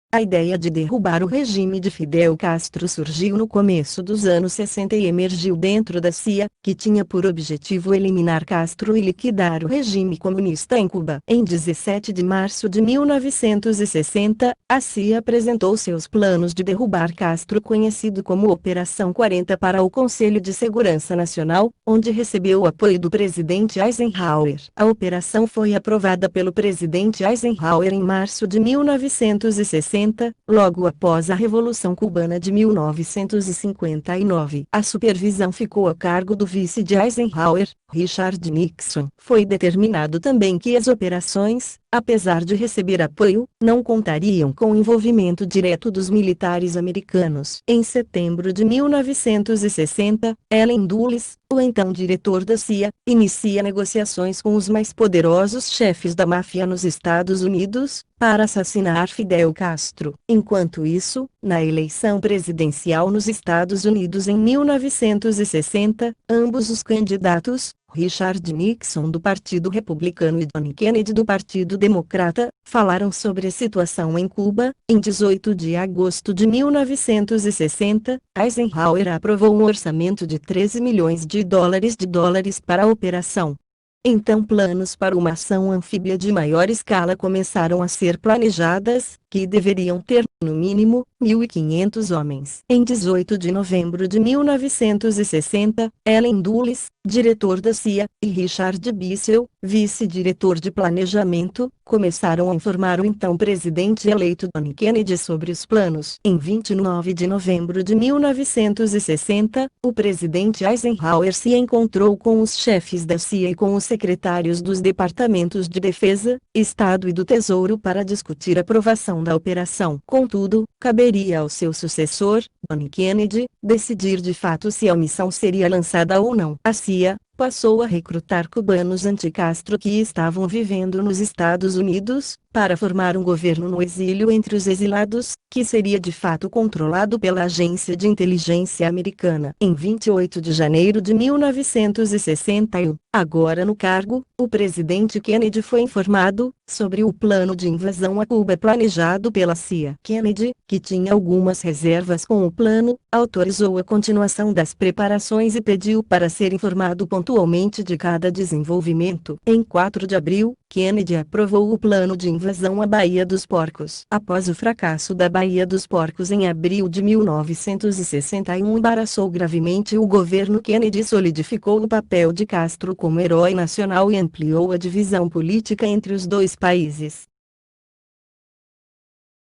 A ideia de derrubar o regime de Fidel Castro surgiu no começo dos anos 60 e emergiu dentro da CIA, que tinha por objetivo eliminar Castro e liquidar o regime comunista em Cuba. Em 17 de março de 1960, a CIA apresentou seus planos de derrubar Castro, conhecido como Operação 40, para o Conselho de Segurança Nacional, onde recebeu o apoio do presidente Eisenhower. A operação foi aprovada pelo presidente Eisenhower em março de 1960. Logo após a Revolução Cubana de 1959. A supervisão ficou a cargo do vice de Eisenhower, Richard Nixon. Foi determinado também que as operações, apesar de receber apoio, não contariam com o envolvimento direto dos militares americanos. Em setembro de 1960, Allen Dulles, o então diretor da CIA, inicia negociações com os mais poderosos chefes da máfia nos Estados Unidos, para assassinar Fidel Castro. Enquanto isso, na eleição presidencial nos Estados Unidos em 1960, ambos os candidatos, Richard Nixon do Partido Republicano e John Kennedy do Partido Democrata, falaram sobre a situação em Cuba. Em 18 de agosto de 1960, Eisenhower aprovou um orçamento de 13 milhões de dólares para a operação. Então planos para uma ação anfíbia de maior escala começaram a ser planejadas, que deveriam ter, no mínimo, 1.500 homens. Em 18 de novembro de 1960, Allen Dulles, diretor da CIA, e Richard Bissell, vice-diretor de planejamento, começaram a informar o então presidente eleito John Kennedy sobre os planos. Em 29 de novembro de 1960, o presidente Eisenhower se encontrou com os chefes da CIA e com os secretários dos departamentos de Defesa, Estado e do Tesouro para discutir a aprovação da operação. Contudo, caberia ao seu sucessor, John Kennedy, decidir de fato se a missão seria lançada ou não. A CIA passou a recrutar cubanos anti-Castro que estavam vivendo nos Estados Unidos, para formar um governo no exílio entre os exilados, que seria de fato controlado pela Agência de Inteligência Americana. Em 28 de janeiro de 1961, agora no cargo, o presidente Kennedy foi informado sobre o plano de invasão a Cuba planejado pela CIA. Kennedy, que tinha algumas reservas com o plano, autorizou a continuação das preparações e pediu para ser informado pontualmente de cada desenvolvimento. Em 4 de abril, Kennedy aprovou o plano de invasão à Baía dos Porcos. Após o fracasso da Baía dos Porcos em abril de 1961 embaraçou gravemente o governo. Kennedy solidificou o papel de Castro como herói nacional e ampliou a divisão política entre os dois países.